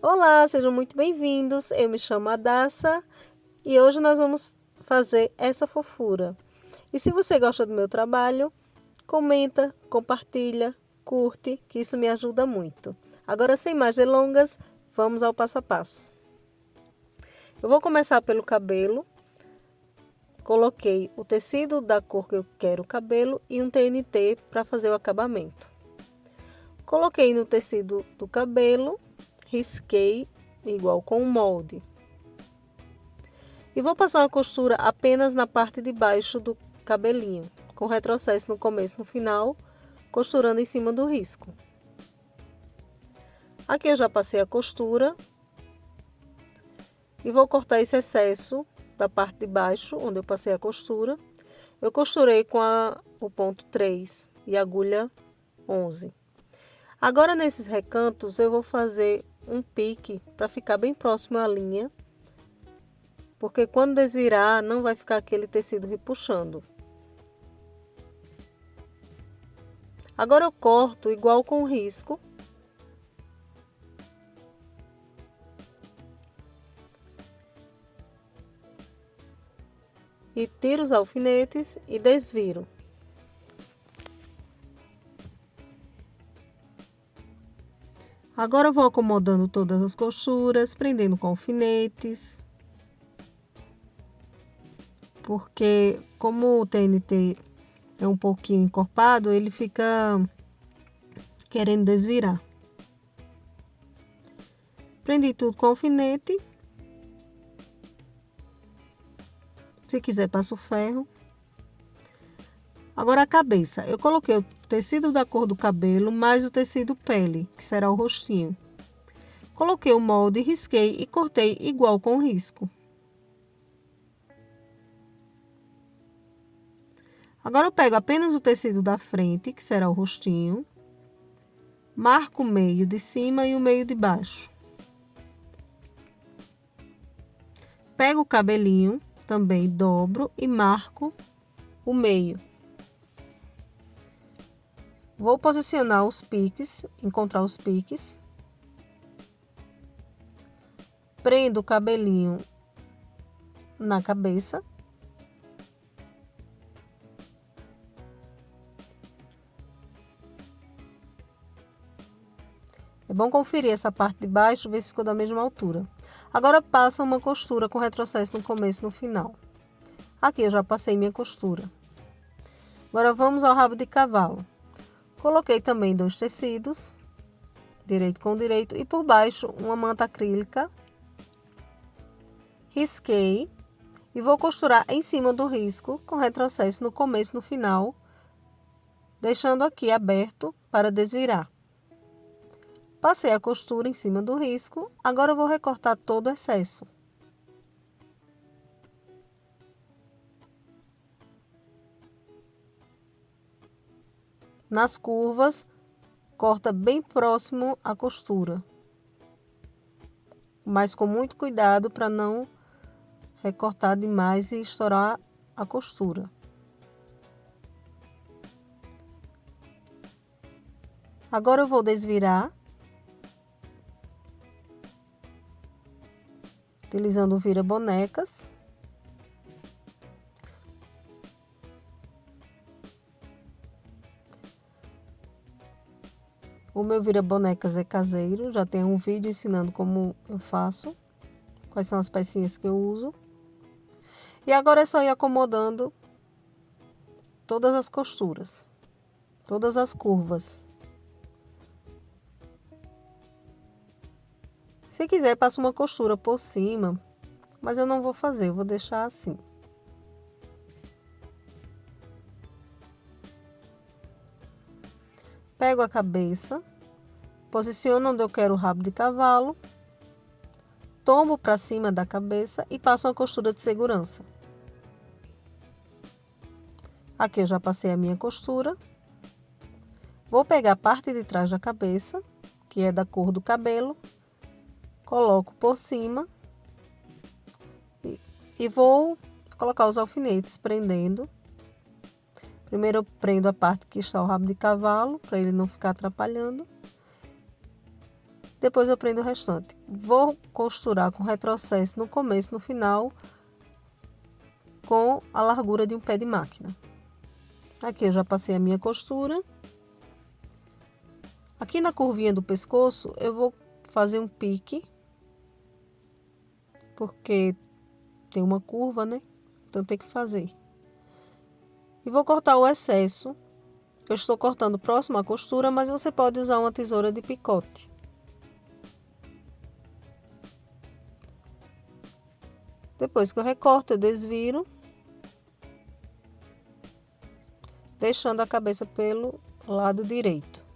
Olá, sejam muito bem-vindos. Eu me chamo Adassa e hoje nós vamos fazer essa fofura. E se você gosta do meu trabalho, comenta, compartilha, curte, que isso me ajuda muito. Agora, sem mais delongas, vamos ao passo a passo. Eu vou começar pelo cabelo. Coloquei o tecido da cor que eu quero o cabelo e um TNT para fazer o acabamento. Coloquei no tecido do cabelo, risquei igual com o molde. E vou passar uma costura apenas na parte de baixo do cabelinho, com retrocesso no começo e no final, costurando em cima do risco. Aqui eu já passei a costura e vou cortar esse excesso da parte de baixo, onde eu passei a costura. Eu costurei com o ponto 3 e a agulha 11. Agora, nesses recantos, eu vou fazer um pique para ficar bem próximo à linha, porque quando desvirar, não vai ficar aquele tecido repuxando. Agora eu corto igual com o risco. E tiro os alfinetes e desviro. Agora eu vou acomodando todas as costuras, prendendo com alfinetes. Porque como o TNT é um pouquinho encorpado, ele fica querendo desvirar. Prendi tudo com alfinete. Se quiser, passo ferro. Agora a cabeça. Eu coloquei o tecido da cor do cabelo mais o tecido pele, que será o rostinho. Coloquei o molde, risquei e cortei igual com o risco. Agora eu pego apenas o tecido da frente, que será o rostinho. Marco o meio de cima e o meio de baixo. Pego o cabelinho, também dobro e marco o meio. Vou posicionar os piques, encontrar os piques. Prendo o cabelinho na cabeça. É bom conferir essa parte de baixo, ver se ficou da mesma altura. Agora passa uma costura com retrocesso no começo e no final. Aqui eu já passei minha costura. Agora vamos ao rabo de cavalo. Coloquei também 2 tecidos, direito com direito, e por baixo uma manta acrílica. Risquei e vou costurar em cima do risco, com retrocesso no começo e no final, deixando aqui aberto para desvirar. Passei a costura em cima do risco, agora eu vou recortar todo o excesso. Nas curvas, corta bem próximo à costura, mas com muito cuidado para não recortar demais e estourar a costura. Agora eu vou desvirar, utilizando o vira-bonecas. O meu vira-bonecas é caseiro, já tem um vídeo ensinando como eu faço, quais são as pecinhas que eu uso. E agora é só ir acomodando todas as costuras, todas as curvas. Se quiser, passa uma costura por cima, mas eu não vou fazer, eu vou deixar assim. Pego a cabeça, posiciono onde eu quero o rabo de cavalo, tombo para cima da cabeça e passo uma costura de segurança. Aqui eu já passei a minha costura. Vou pegar a parte de trás da cabeça, que é da cor do cabelo, coloco por cima e vou colocar os alfinetes prendendo. Primeiro eu prendo a parte que está o rabo de cavalo, para ele não ficar atrapalhando. Depois eu prendo o restante. Vou costurar com retrocesso no começo e no final, com a largura de um pé de máquina. Aqui eu já passei a minha costura. Aqui na curvinha do pescoço eu vou fazer um pique, porque tem uma curva, né? Então tem que fazer. E vou cortar o excesso. Eu estou cortando próximo à costura, mas você pode usar uma tesoura de picote. Depois que eu recorto, eu desviro, deixando a cabeça pelo lado direito.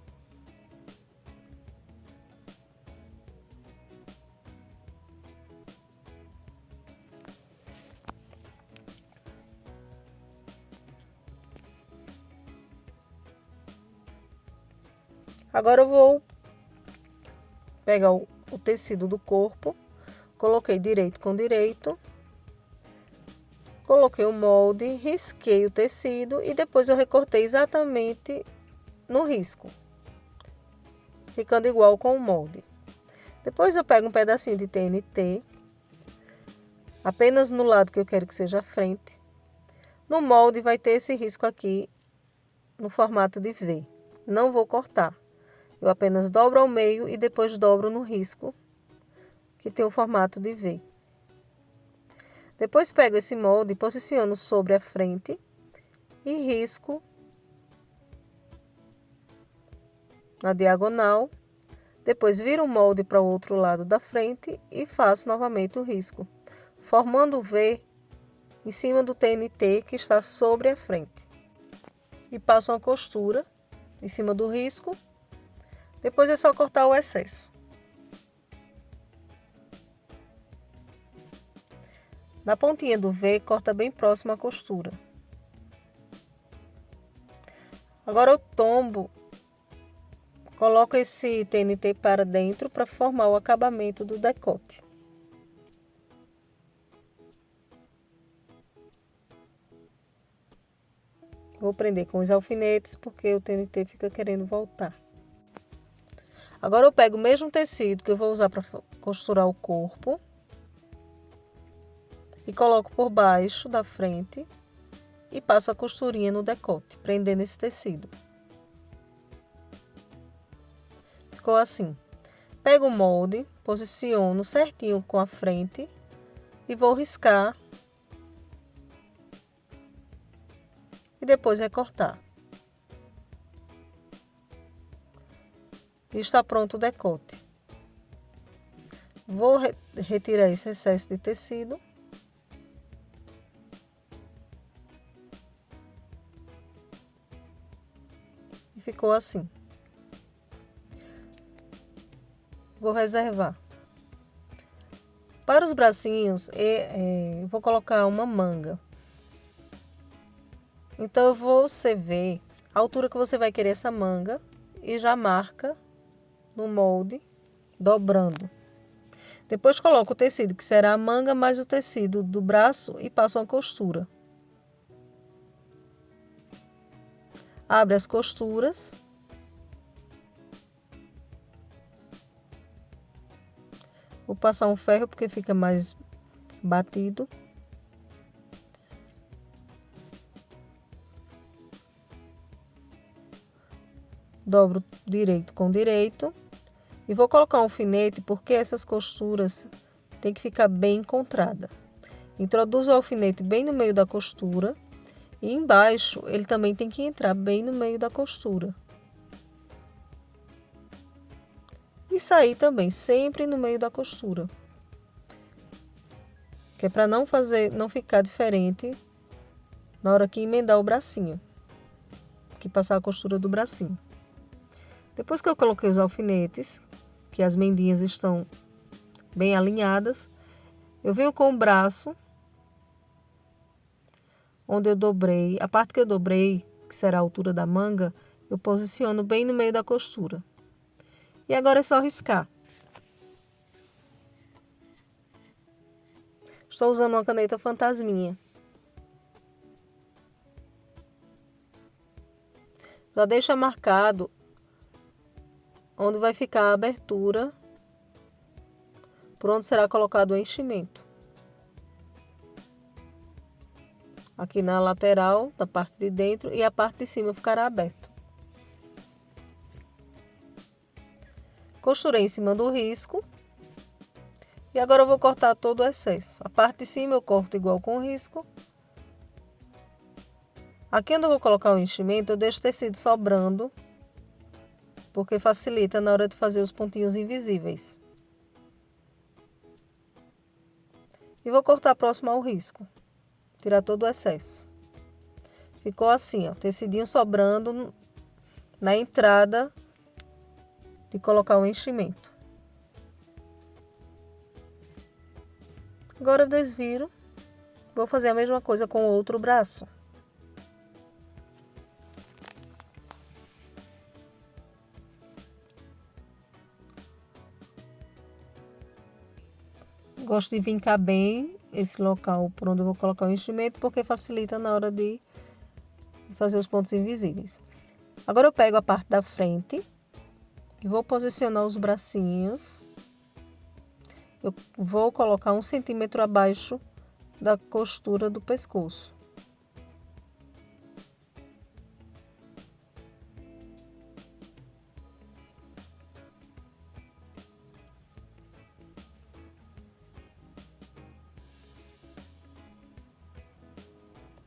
Agora eu vou pegar o tecido do corpo, coloquei direito com direito, coloquei o molde, risquei o tecido e depois eu recortei exatamente no risco, ficando igual com o molde. Depois eu pego um pedacinho de TNT, apenas no lado que eu quero que seja a frente. No molde vai ter esse risco aqui no formato de V. Não vou cortar. Eu apenas dobro ao meio e depois dobro no risco, que tem o formato de V. Depois pego esse molde, posiciono sobre a frente e risco na diagonal. Depois viro o molde para o outro lado da frente e faço novamente o risco, formando o V em cima do TNT que está sobre a frente. E passo uma costura em cima do risco. Depois é só cortar o excesso. Na pontinha do V, corta bem próximo à costura. Agora eu tombo, coloco esse TNT para dentro para formar o acabamento do decote. Vou prender com os alfinetes porque o TNT fica querendo voltar. Agora eu pego o mesmo tecido que eu vou usar para costurar o corpo e coloco por baixo da frente e passo a costurinha no decote, prendendo esse tecido. Ficou assim. Pego o molde, posiciono certinho com a frente e vou riscar e depois recortar. E está pronto o decote. Vou retirar esse excesso de tecido. E ficou assim. Vou reservar. Para os bracinhos, eu vou colocar uma manga. Então, você vê a altura que você vai querer essa manga e já marca no molde, dobrando. Depois coloco o tecido, que será a manga, mais o tecido do braço e passo uma costura. Abre as costuras. Vou passar um ferro porque fica mais batido. Dobro direito com direito. E vou colocar um alfinete porque essas costuras tem que ficar bem encontrada. Introduzo o alfinete bem no meio da costura. E embaixo ele também tem que entrar bem no meio da costura. E sair também sempre no meio da costura. Que é para não ficar diferente na hora que emendar o bracinho. Que passar a costura do bracinho. Depois que eu coloquei os alfinetes, que as mendinhas estão bem alinhadas, eu venho com o braço, onde eu dobrei, a parte que eu dobrei, que será a altura da manga, eu posiciono bem no meio da costura. E agora é só riscar. Estou usando uma caneta fantasminha. Já deixa marcado onde vai ficar a abertura por onde será colocado o enchimento. Aqui na lateral, da parte de dentro, e a parte de cima ficará aberta. Costurei em cima do risco. E agora eu vou cortar todo o excesso. A parte de cima eu corto igual com o risco. Aqui onde eu vou colocar o enchimento, eu deixo o tecido sobrando, porque facilita na hora de fazer os pontinhos invisíveis. E vou cortar próximo ao risco, tirar todo o excesso. Ficou assim, ó, tecidinho sobrando na entrada de colocar o enchimento. Agora eu desviro. Vou fazer a mesma coisa com o outro braço. Gosto de vincar bem esse local por onde eu vou colocar o enchimento, porque facilita na hora de fazer os pontos invisíveis. Agora eu pego a parte da frente e vou posicionar os bracinhos. Eu vou colocar 1 centímetro abaixo da costura do pescoço.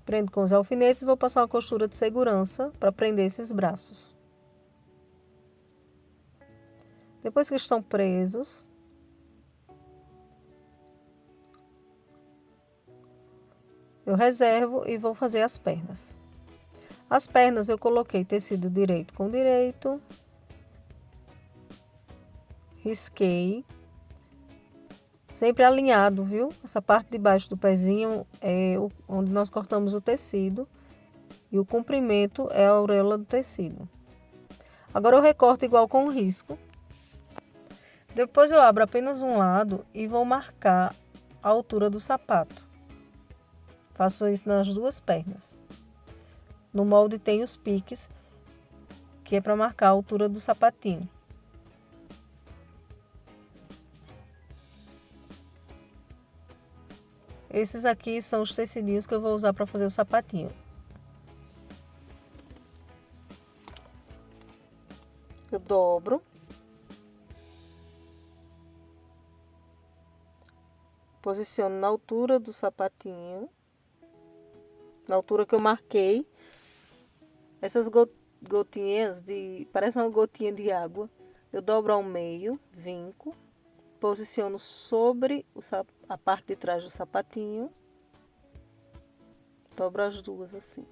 Prendo com os alfinetes e vou passar uma costura de segurança para prender esses braços. Depois que estão presos, eu reservo e vou fazer as pernas. As pernas eu coloquei tecido direito com direito, risquei, sempre alinhado, viu? Essa parte de baixo do pezinho é onde nós cortamos o tecido e o comprimento é a auréola do tecido. Agora eu recorto igual com o risco. Depois eu abro apenas um lado e vou marcar a altura do sapato. Faço isso nas duas pernas. No molde tem os piques, que é para marcar a altura do sapatinho. Esses aqui são os tecidinhos que eu vou usar para fazer o sapatinho. Eu dobro. Posiciono na altura do sapatinho. Na altura que eu marquei. Essas gotinhas parece uma gotinha de água. Eu dobro ao meio, vinco. Posiciono sobre a parte de trás do sapatinho. Dobro as duas assim.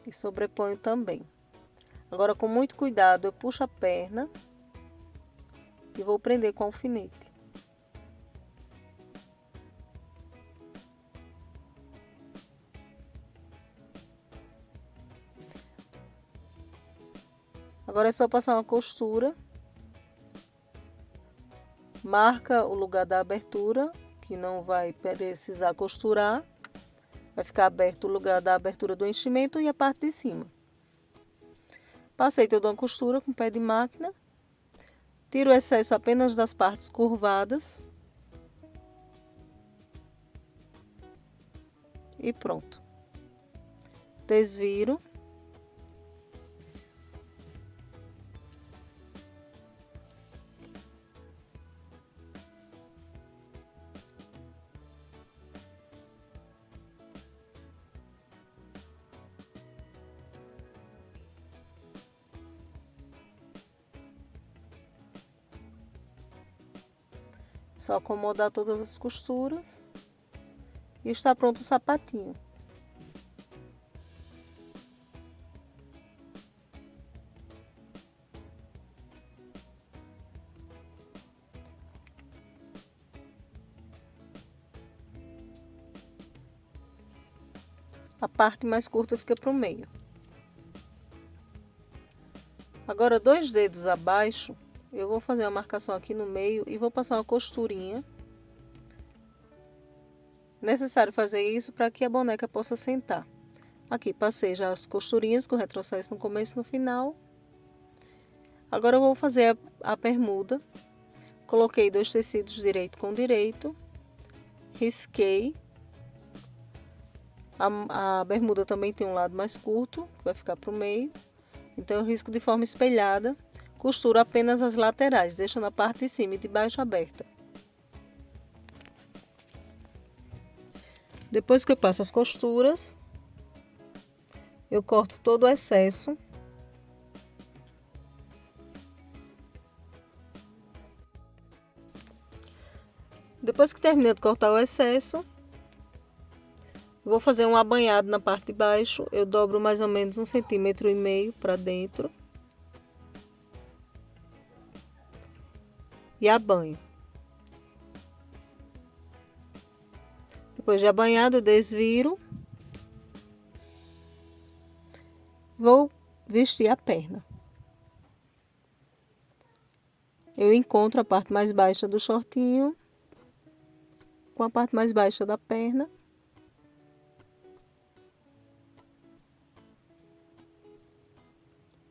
E sobreponho também. Agora, com muito cuidado, eu puxo a perna e vou prender com alfinete. Agora é só passar uma costura, marca o lugar da abertura, que não vai precisar costurar, vai ficar aberto o lugar da abertura do enchimento e a parte de cima. Passei toda uma costura com pé de máquina, tiro o excesso apenas das partes curvadas e pronto. Desviro. Só acomodar todas as costuras e está pronto o sapatinho. A parte mais curta fica para o meio. Agora, 2 dedos abaixo, eu vou fazer uma marcação aqui no meio e vou passar uma costurinha. É necessário fazer isso para que a boneca possa sentar. Aqui, passei já as costurinhas com retrocesso no começo e no final. Agora eu vou fazer a bermuda. Coloquei 2 tecidos direito com direito, risquei. A bermuda também tem um lado mais curto, que vai ficar pro meio. Então eu risco de forma espelhada, costuro apenas as laterais, deixando a parte de cima e de baixo aberta. Depois que eu passo as costuras, eu corto todo o excesso. Depois que termino de cortar o excesso, vou fazer um abanhado na parte de baixo. Eu dobro mais ou menos 1,5 cm para dentro. E abanho. Depois de abanhado, eu desviro. Vou vestir a perna. Eu encontro a parte mais baixa do shortinho com a parte mais baixa da perna.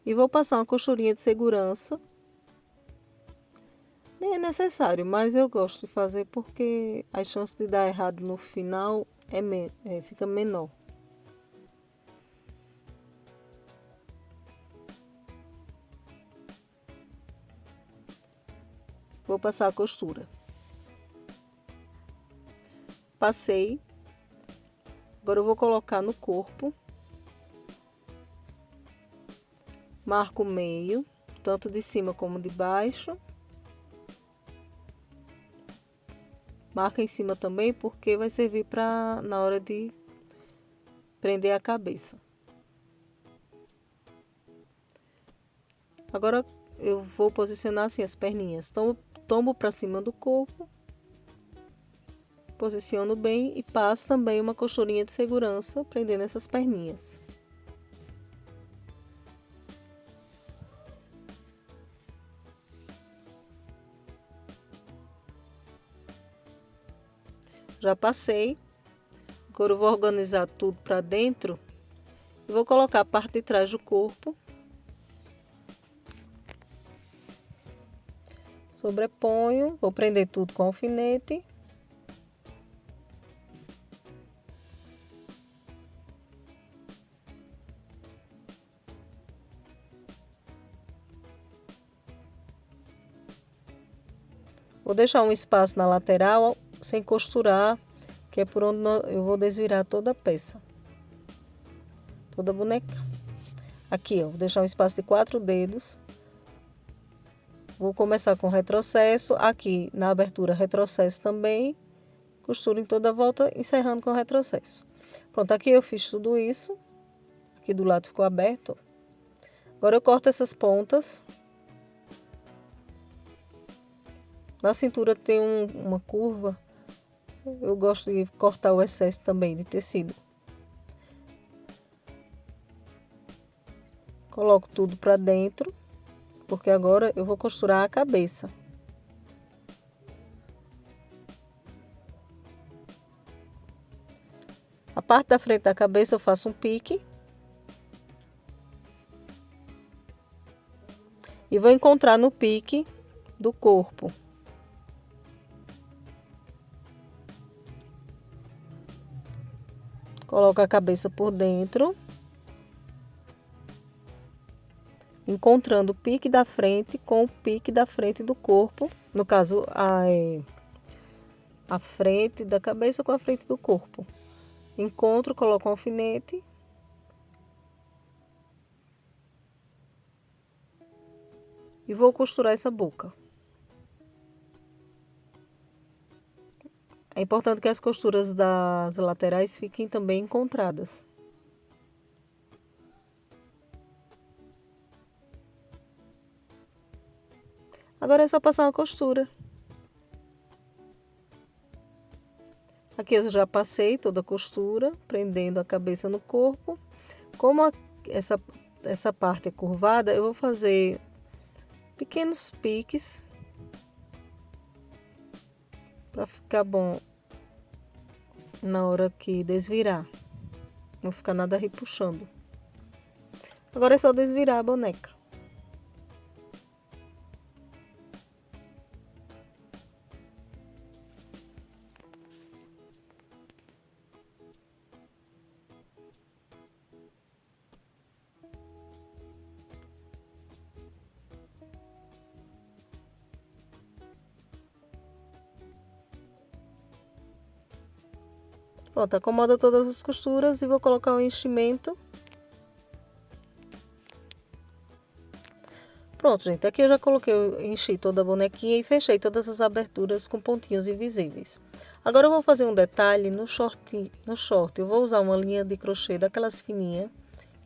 E vou passar uma costurinha de segurança. Nem é necessário, mas eu gosto de fazer porque a chance de dar errado no final fica menor. Vou passar a costura. Passei. Agora eu vou colocar no corpo. Marco o meio, tanto de cima como de baixo. Marca em cima também, porque vai servir para na hora de prender a cabeça. Agora eu vou posicionar assim as perninhas. Tombo para cima do corpo. Posiciono bem e passo também uma costurinha de segurança, prendendo essas perninhas. Já passei. Agora eu vou organizar tudo para dentro e vou colocar a parte de trás do corpo. Sobreponho, vou prender tudo com alfinete. Vou deixar um espaço na lateral sem costurar, que é por onde eu vou desvirar toda a peça, toda a boneca. Aqui, ó, vou deixar um espaço de 4 dedos. Vou começar com retrocesso, aqui na abertura retrocesso também, costuro em toda a volta, encerrando com retrocesso. Pronto, aqui eu fiz tudo isso, aqui do lado ficou aberto. Agora eu corto essas pontas. Na cintura tem uma curva, eu gosto de cortar o excesso também de tecido. Coloco tudo para dentro, porque agora eu vou costurar a cabeça. A parte da frente da cabeça eu faço um pique. E vou encontrar no pique do corpo. Coloco a cabeça por dentro, encontrando o pique da frente com o pique da frente do corpo. No caso, a frente da cabeça com a frente do corpo. Encontro, coloco um alfinete. E vou costurar essa boca. É importante que as costuras das laterais fiquem também encontradas. Agora é só passar uma costura. Aqui eu já passei toda a costura, prendendo a cabeça no corpo. Como essa parte é curvada, eu vou fazer pequenos piques para ficar bom na hora que desvirar. Não ficar nada repuxando. Agora é só desvirar a boneca. Pronto, acomoda todas as costuras e vou colocar o enchimento. Pronto, gente, aqui eu já coloquei, enchi toda a bonequinha e fechei todas as aberturas com pontinhos invisíveis. Agora eu vou fazer um detalhe no short. Eu vou usar uma linha de crochê daquelas fininhas,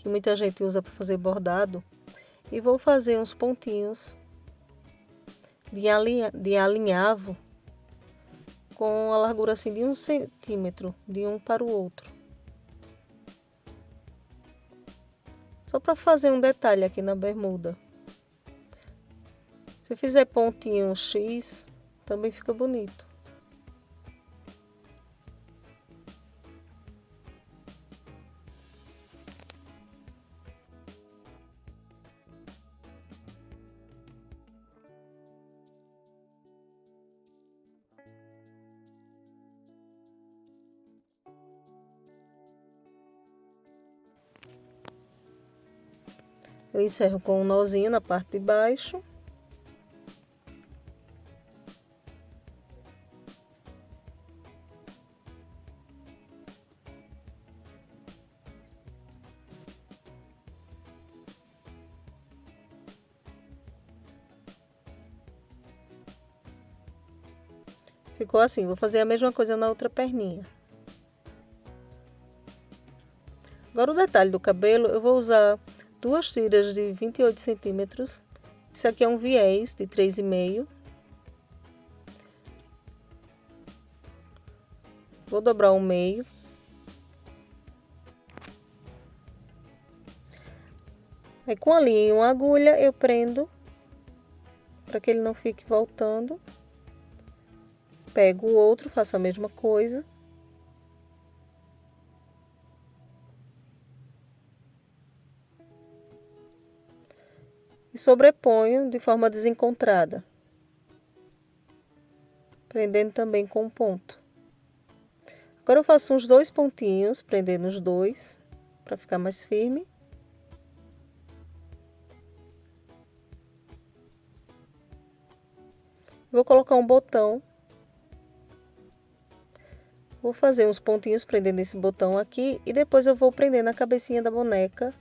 que muita gente usa para fazer bordado. E vou fazer uns pontinhos de alinhavo com a largura assim de 1 centímetro, de um para o outro. Só para fazer um detalhe aqui na bermuda. Se fizer pontinho X, também fica bonito. Eu encerro com um nozinho na parte de baixo. Ficou assim, vou fazer a mesma coisa na outra perninha. Agora o detalhe do cabelo, eu vou usar 2 tiras de 28 centímetros. Isso aqui é um viés de 3,5. Vou dobrar o meio. Aí com a linha e uma agulha eu prendo, para que ele não fique voltando. Pego o outro, faço a mesma coisa. E sobreponho de forma desencontrada, prendendo também com um ponto. Agora eu faço uns 2 pontinhos, prendendo os dois, para ficar mais firme. Vou colocar um botão. Vou fazer uns pontinhos prendendo esse botão aqui e depois eu vou prender na cabecinha da boneca,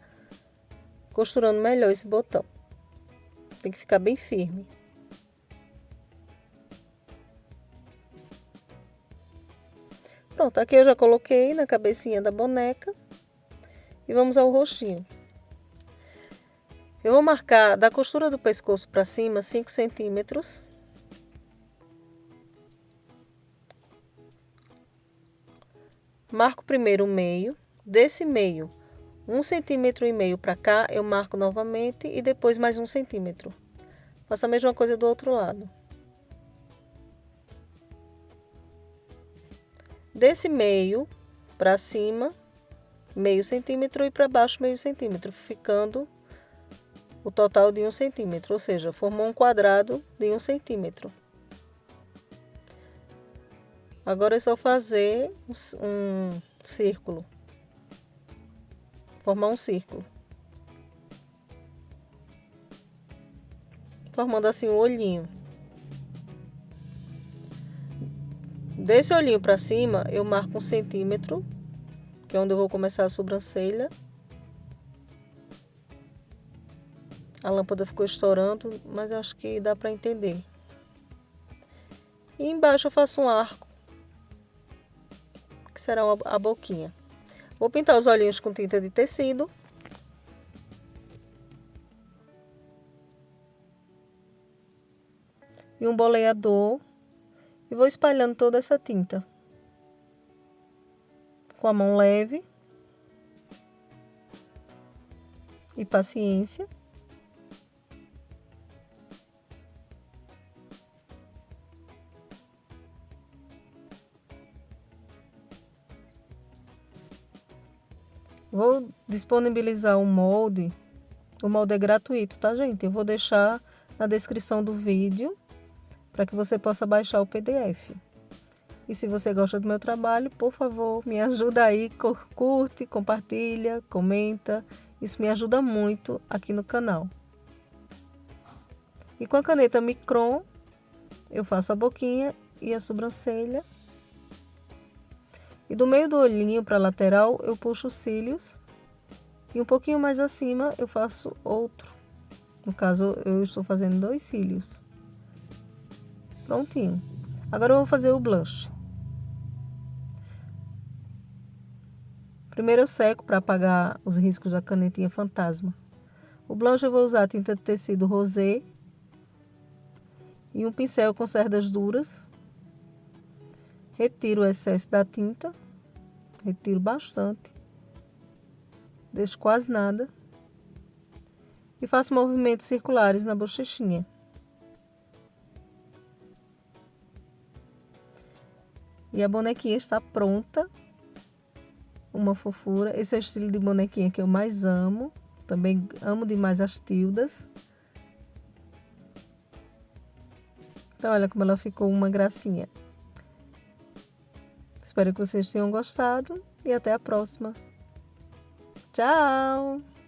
costurando melhor esse botão. Tem que ficar bem firme. Pronto, aqui eu já coloquei na cabecinha da boneca e vamos ao rostinho. Eu vou marcar da costura do pescoço para cima 5 centímetros. Marco primeiro o meio, desse meio, 1,5 centímetro para cá, eu marco novamente e depois mais 1 centímetro. Faço a mesma coisa do outro lado. Desse meio para cima, meio centímetro e para baixo meio centímetro, ficando o total de 1 centímetro, ou seja, formou um quadrado de 1 centímetro. Agora é só fazer um círculo, formar um círculo, formando assim um olhinho. Desse olhinho para cima, eu marco 1 centímetro, que é onde eu vou começar a sobrancelha. A lâmpada ficou estourando, mas eu acho que dá para entender. E embaixo eu faço um arco, que será a boquinha. Vou pintar os olhinhos com tinta de tecido. E um boleador. E vou espalhando toda essa tinta. Com a mão leve. E paciência. Vou disponibilizar o molde. O molde é gratuito, tá, gente? Eu vou deixar na descrição do vídeo para que você possa baixar o PDF. E se você gosta do meu trabalho, por favor, me ajuda aí, curte, compartilha, comenta. Isso me ajuda muito aqui no canal. E com a caneta Micron, eu faço a boquinha e a sobrancelha. E do meio do olhinho para a lateral eu puxo os cílios. E um pouquinho mais acima eu faço outro. No caso, eu estou fazendo 2 cílios. Prontinho. Agora eu vou fazer o blush. Primeiro eu seco para apagar os riscos da canetinha fantasma. O blush eu vou usar tinta de tecido rosé e um pincel com cerdas duras. Retiro o excesso da tinta, retiro bastante, deixo quase nada e faço movimentos circulares na bochechinha. E a bonequinha está pronta, uma fofura. Esse é o estilo de bonequinha que eu mais amo, também amo demais as tildas. Então olha como ela ficou uma gracinha. Espero que vocês tenham gostado e até a próxima. Tchau!